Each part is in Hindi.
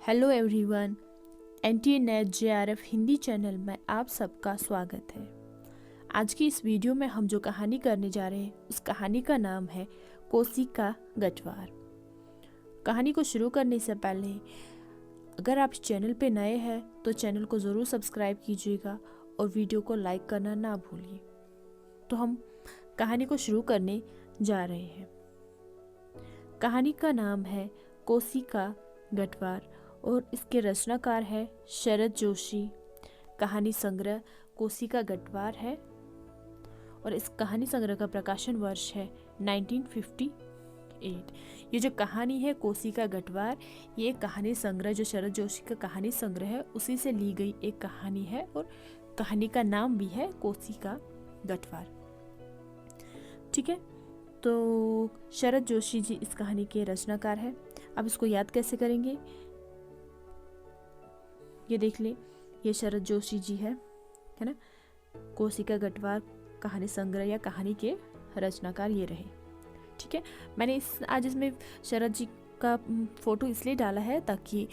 Hello everyone, NTA net JRF Hindi channel में आप सबका स्वागत है। आज की इस वीडियो में हम जो कहानी करने जा रहे हैं उस कहानी का नाम है कोसी का गटवार। कहानी को शुरू करने से पहले अगर आप इस चैनल पे नए हैं तो चैनल को ज़रूर सब्सक्राइब कीजिएगा और वीडियो को लाइक करना ना भूलिए। तो हम कहानी को शुरू करने जा रहे हैं। कहानी का नाम है कोसी का गटवार और इसके रचनाकार है शरद जोशी। कहानी संग्रह कोसी का गटवार है और इस कहानी संग्रह का प्रकाशन वर्ष है 1958। ये जो कहानी है कोसी का गटवार, ये कहानी संग्रह जो शरद जोशी का कहानी संग्रह है उसी से ली गई एक कहानी है और कहानी का नाम भी है कोसी का गटवार। ठीक है, तो शरद जोशी जी इस कहानी के रचनाकार है। अब इसको याद कैसे करेंगे, ये देख ले, ये शरद जोशी जी है ना। कोसी का गटवार कहानी संग्रह या कहानी के रचनाकार ये रहे। ठीक है, मैंने आज इसमें शरद जी का फोटो इसलिए डाला है ताकि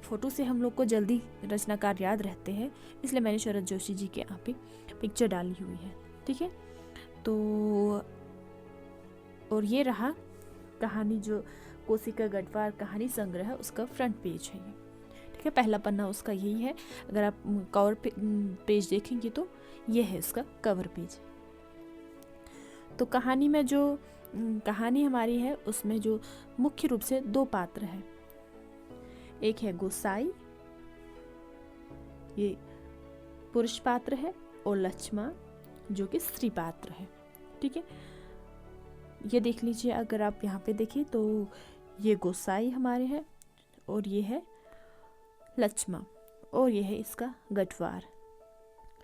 फोटो से हम लोग को जल्दी रचनाकार याद रहते हैं, इसलिए मैंने शरद जोशी जी के यहाँ पे पिक्चर डाली हुई है। ठीक है, तो और ये रहा कहानी जो कोसी का गटवार कहानी संग्रह है उसका फ्रंट पेज है ये। ठीक है, पहला पन्ना उसका यही है। अगर आप कवर पेज देखेंगे तो ये है उसका कवर पेज। तो कहानी में जो कहानी हमारी है उसमें जो मुख्य रूप से दो पात्र हैं, एक है गोसाई, ये पुरुष पात्र है, और लक्ष्मा जो कि स्त्री पात्र है। ठीक है, ये देख लीजिए, अगर आप यहाँ पे देखें तो ये गोसाई हमारे हैं और ये है लक्ष्मा और ये है इसका गटवार।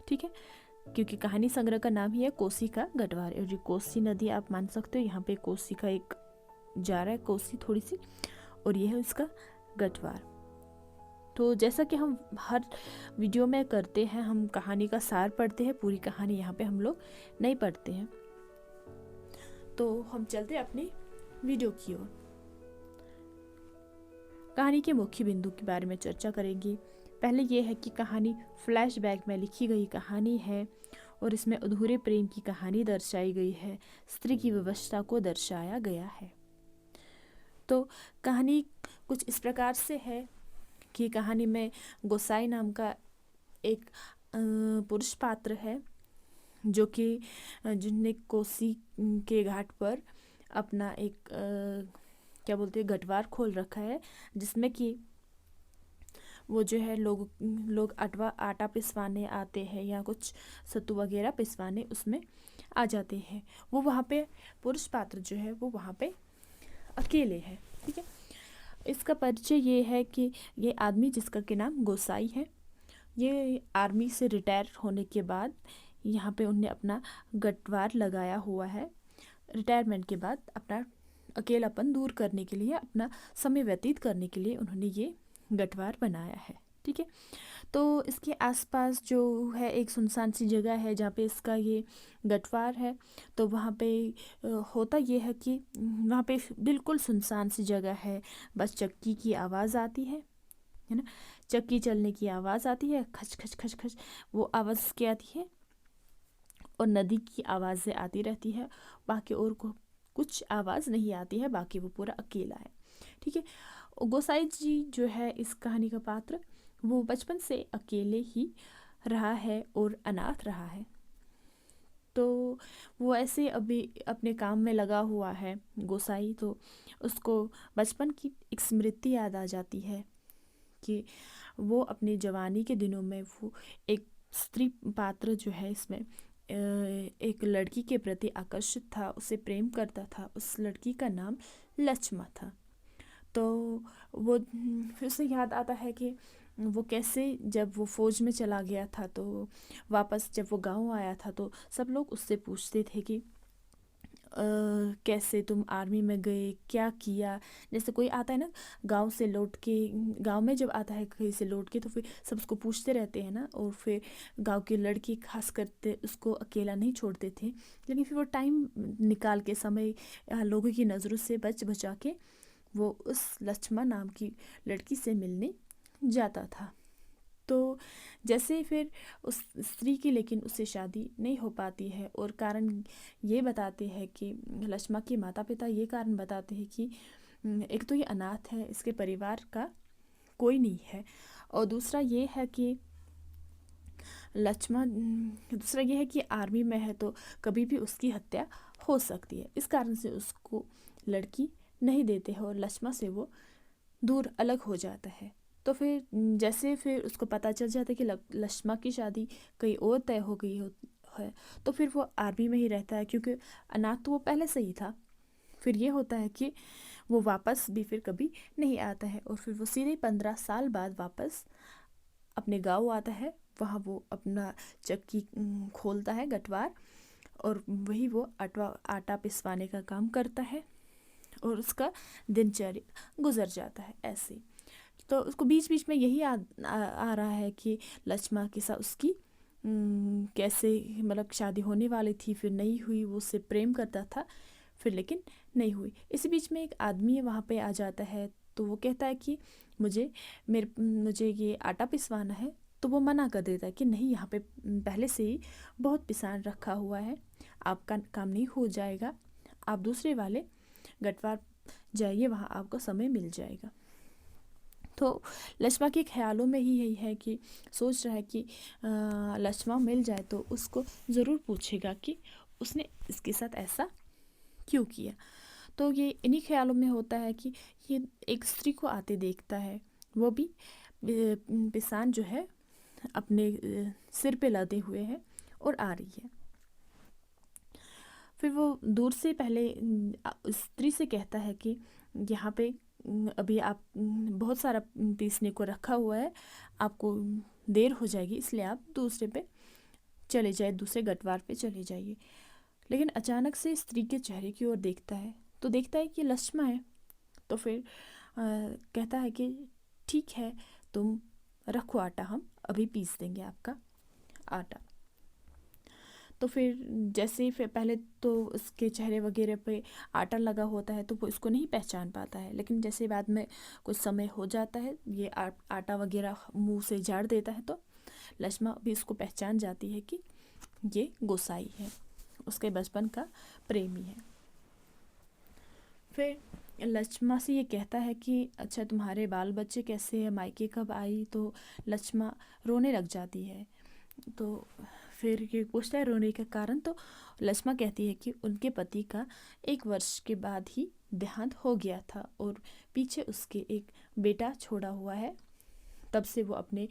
ठीक है, क्योंकि कहानी संग्रह का नाम ही है कोसी का गटवार और ये कोसी नदी आप मान सकते हो, यहाँ पे कोसी का एक जा रहा है कोसी थोड़ी सी, और ये है इसका गटवार। तो जैसा कि हम हर वीडियो में करते हैं, हम कहानी का सार पढ़ते हैं, पूरी कहानी यहाँ पे हम लोग नहीं पढ़ते हैं। तो हम चलते हैं अपनी वीडियो की ओर। कहानी के मुख्य बिंदु के बारे में चर्चा करेंगे। पहले ये है कि कहानी फ्लैशबैक में लिखी गई कहानी है और इसमें अधूरे प्रेम की कहानी दर्शाई गई है, स्त्री की व्यवस्था को दर्शाया गया है। तो कहानी कुछ इस प्रकार से है कि कहानी में गोसाई नाम का एक पुरुष पात्र है जो कि जिनने कोसी के घाट पर अपना एक क्या बोलते हैं गटवार खोल रखा है, जिसमें कि वो जो है लोग आटा पिसवाने आते हैं या कुछ सत्तू वगैरह पिसवाने उसमें आ जाते हैं। वो वहाँ पे पुरुष पात्र जो है वो वहाँ पे अकेले है। ठीक है, इसका परिचय ये है कि ये आदमी जिसका के नाम गोसाई है, ये आर्मी से रिटायर होने के बाद यहाँ पे उनने अपना गटवार लगाया हुआ है। रिटायरमेंट के बाद अपना अकेलापन दूर करने के लिए, अपना समय व्यतीत करने के लिए उन्होंने ये गटवार बनाया है। ठीक है, तो इसके आसपास जो है एक सुनसान सी जगह है जहाँ पे इसका ये गटवार है। तो वहाँ पे होता ये है कि वहाँ पे बिल्कुल सुनसान सी जगह है, बस चक्की की आवाज़ आती है ना, चक्की चलने की आवाज़ आती है, खच खच खच खच वो आवाज़ क्या आती है, और नदी की आवाज़ें आती रहती है, बाकी और को कुछ आवाज़ नहीं आती है, बाकी वो पूरा अकेला है। ठीक है, गोसाई जी जो है इस कहानी का पात्र, वो बचपन से अकेले ही रहा है और अनाथ रहा है। तो वो ऐसे अभी अपने काम में लगा हुआ है गोसाई, तो उसको बचपन की एक स्मृति याद आ जाती है कि वो अपनी जवानी के दिनों में वो एक स्त्री पात्र जो है इसमें एक लड़की के प्रति आकर्षित था, उसे प्रेम करता था। उस लड़की का नाम लक्ष्मा था। तो वो फिर उसे याद आता है कि वो कैसे जब वो फौज में चला गया था तो वापस जब वो गांव आया था तो सब लोग उससे पूछते थे कि कैसे तुम आर्मी में गए, क्या किया। जैसे कोई आता है ना गांव से लौट के, गांव में जब आता है कहीं से लौट के तो फिर सब उसको पूछते रहते हैं ना, और फिर गांव के लड़के खास करते उसको अकेला नहीं छोड़ते थे, लेकिन फिर वो टाइम निकाल के समय लोगों की नज़रों से बचा के वो उस लक्ष्मा नाम की लड़की से मिलने जाता था। तो जैसे फिर उस स्त्री की लेकिन उससे शादी नहीं हो पाती है, और कारण ये बताते हैं कि लक्ष्मा के माता पिता ये कारण बताते हैं कि एक तो ये अनाथ है, इसके परिवार का कोई नहीं है, और दूसरा ये है कि दूसरा ये है कि आर्मी में है तो कभी भी उसकी हत्या हो सकती है। इस कारण से उसको लड़की नहीं देते हैं और लक्ष्मा से वो दूर अलग हो जाता है। तो फिर जैसे फिर उसको पता चल जाता है कि लक्ष्मा की शादी कहीं और तय हो गई है, तो फिर वो आर्मी में ही रहता है, क्योंकि अनाथ तो वो पहले से ही था। फिर ये होता है कि वो वापस भी फिर कभी नहीं आता है, और फिर वो सीधे 15 साल बाद वापस अपने गाँव आता है। वहाँ वो अपना चक्की खोलता है, गटवार, और वही वो आटा पिसवाने का काम करता है, और उसका दिनचर्या गुजर जाता है ऐसे। तो उसको बीच बीच में यही आ रहा है कि लक्ष्मा के साथ उसकी कैसे मतलब शादी होने वाली थी, फिर नहीं हुई, वो उससे प्रेम करता था, फिर लेकिन नहीं हुई। इसी बीच में एक आदमी वहाँ पे आ जाता है, तो वो कहता है कि मुझे ये आटा पिसवाना है। तो वो मना कर देता है कि नहीं, यहाँ पे पहले से ही बहुत पिसान रखा हुआ है, आपका काम नहीं हो जाएगा, आप दूसरे वाले गटवार जाइए, वहाँ आपको समय मिल जाएगा। तो लक्ष्मा के ख्यालों में ही यही है कि सोच रहा है कि लक्ष्मा मिल जाए तो उसको ज़रूर पूछेगा कि उसने इसके साथ ऐसा क्यों किया। तो ये इन्हीं ख्यालों में होता है कि ये एक स्त्री को आते देखता है, वो भी पिसान जो है अपने सिर पे लादे हुए है और आ रही है। फिर वो दूर से पहले स्त्री से कहता है कि यहाँ पे अभी आप बहुत सारा पीसने को रखा हुआ है, आपको देर हो जाएगी, इसलिए आप दूसरे पे चले जाइए, दूसरे गटवार पे चले जाइए। लेकिन अचानक से स्त्री के चेहरे की ओर देखता है, तो देखता है कि लक्ष्मा है। तो फिर कहता है कि ठीक है, तुम रखो आटा, हम अभी पीस देंगे आपका आटा। तो फिर जैसे फिर पहले तो उसके चेहरे वगैरह पे आटा लगा होता है, तो वो इसको नहीं पहचान पाता है। लेकिन जैसे बाद में कुछ समय हो जाता है, ये आटा वगैरह मुंह से झाड़ देता है, तो लक्ष्मा भी इसको पहचान जाती है कि ये गोसाई है, उसके बचपन का प्रेमी है। फिर लक्ष्मा से ये कहता है कि अच्छा, तुम्हारे बाल बच्चे कैसे हैं, मायके कब आई। तो लक्ष्मा रोने लग जाती है। तो फिर ये पूछता है रोने का कारण, तो लक्ष्मा कहती है कि उनके पति का 1 वर्ष के बाद ही देहांत हो गया था, और पीछे उसके एक बेटा छोड़ा हुआ है। तब से वो अपने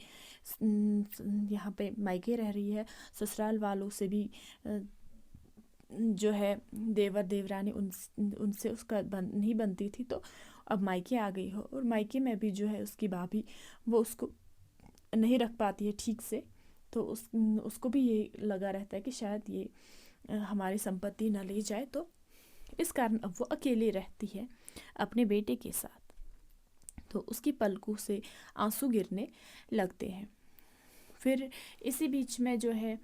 यहाँ पे मायके रह रही है, ससुराल वालों से भी जो है देवर देवरानी उनसे उसका नहीं बनती थी, तो अब मायके आ गई हो, और मायके में भी जो है उसकी भाभी वो उसको नहीं रख पाती है ठीक से। तो उसको भी ये लगा रहता है कि शायद ये हमारी संपत्ति न ले जाए, तो इस कारण अब वो अकेली रहती है अपने बेटे के साथ। तो उसकी पलकों से आंसू गिरने लगते हैं। फिर इसी बीच में जो है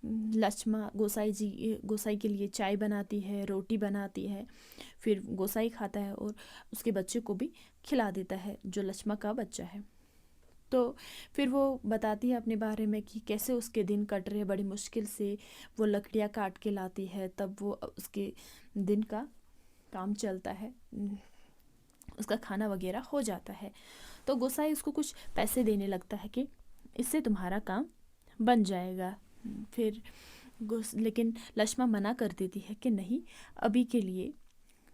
लक्ष्मा गोसाई के लिए चाय बनाती है, रोटी बनाती है। फिर गोसाई खाता है और उसके बच्चे को भी खिला देता है, जो लक्ष्मा का बच्चा है। तो फिर वो बताती है अपने बारे में कि कैसे उसके दिन कट रहे, बड़ी मुश्किल से वो लकड़ियाँ काट के लाती है, तब वो उसके दिन का काम चलता है, उसका खाना वगैरह हो जाता है। तो गोसाई उसको कुछ पैसे देने लगता है कि इससे तुम्हारा काम बन जाएगा। फिर लेकिन लक्ष्मा मना कर देती है कि नहीं, अभी के लिए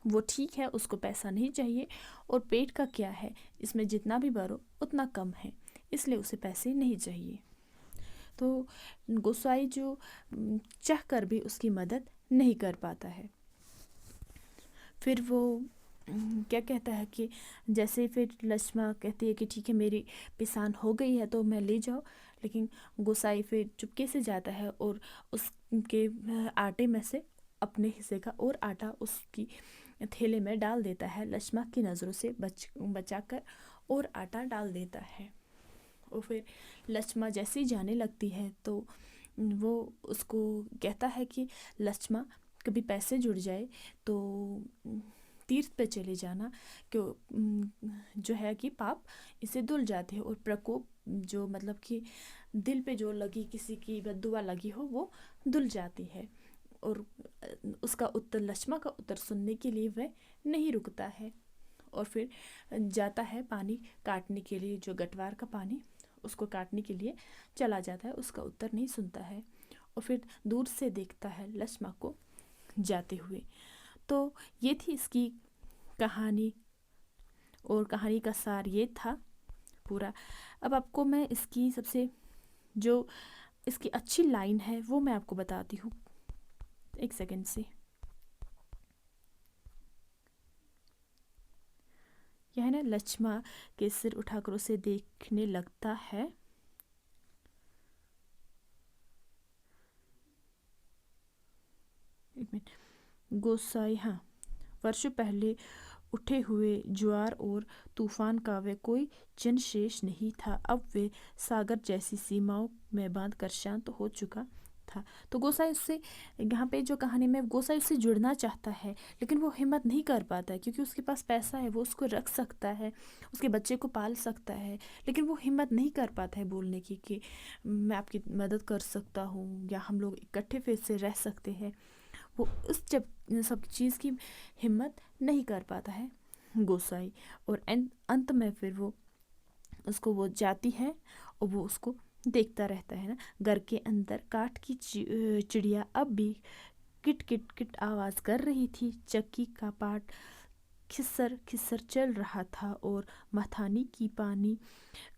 वो ठीक है, उसको पैसा नहीं चाहिए, और पेट का क्या है, इसमें जितना भी भरो उतना कम है, इसलिए उसे पैसे नहीं चाहिए। तो गोसाई जो चाह कर भी उसकी मदद नहीं कर पाता है। फिर वो क्या कहता है कि जैसे फिर लक्ष्मा कहती है कि ठीक है, मेरी पिसान हो गई है तो मैं ले जाओ। लेकिन गोसाई फिर चुपके से जाता है और उसके आटे में से अपने हिस्से का और आटा उसकी थैले में डाल देता है, लक्ष्मा की नज़रों से बचाकर और आटा डाल देता है। और फिर लक्ष्मा जैसे ही जाने लगती है, तो वो उसको कहता है कि लक्ष्मा, कभी पैसे जुड़ जाए तो तीर्थ पे चले जाना, क्यों जो है कि पाप इसे धुल जाते हैं, और प्रकोप जो मतलब कि दिल पे जो लगी किसी की बद्दुआ लगी हो वो धुल जाती है। और उसका उत्तर, लक्ष्मा का उत्तर सुनने के लिए वह नहीं रुकता है और फिर जाता है पानी काटने के लिए, जो गटवार का पानी उसको काटने के लिए चला जाता है, उसका उत्तर नहीं सुनता है और फिर दूर से देखता है लक्ष्मा को जाते हुए। तो ये थी इसकी कहानी, और कहानी का सार ये था पूरा। अब आपको मैं इसकी सबसे जो इसकी अच्छी लाइन है वो मैं आपको बताती हूँ, एक सेकंड से। यह है ना, लक्ष्मा के सिर उठाकर उसे देखने लगता है। एक मिनट। गोसाई, हाँ, वर्षों पहले उठे हुए ज्वार और तूफान का वे कोई चिन्ह शेष नहीं था। अब वे सागर जैसी सीमाओं में बांधकर शांत हो चुका था। तो गोसाई उससे, यहाँ पे जो कहानी में गोसाई उससे जुड़ना चाहता है, लेकिन वो हिम्मत नहीं कर पाता है, क्योंकि उसके पास पैसा है, वो उसको रख सकता है, उसके बच्चे को पाल सकता है, लेकिन वो हिम्मत नहीं कर पाता है बोलने की कि मैं आपकी मदद कर सकता हूँ या हम लोग इकट्ठे फिर से रह सकते हैं। वो उस जब सब चीज़ की हिम्मत नहीं कर पाता है गोसाई। और अंत में फिर वो उसको वो जाती है और वो उसको देखता रहता है ना। घर के अंदर काठ की चिड़िया अब भी किट किट किट आवाज़ कर रही थी। चक्की का पाट खिस्सर खिस्सर चल रहा था और मथानी की पानी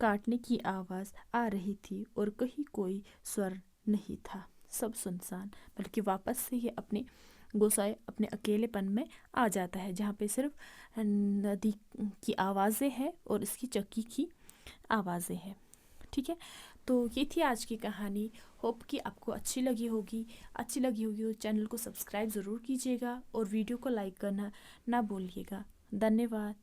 काटने की आवाज़ आ रही थी, और कहीं कोई स्वर नहीं था, सब सुनसान। बल्कि वापस से ये अपने गोसाई अपने अकेलेपन में आ जाता है, जहाँ पे सिर्फ नदी की आवाज़ें हैं और इसकी चक्की की आवाज़ें हैं। ठीक है, तो ये थी आज की कहानी। होप कि आपको अच्छी लगी होगी। तो चैनल को सब्सक्राइब ज़रूर कीजिएगा और वीडियो को लाइक करना ना भूलिएगा। धन्यवाद।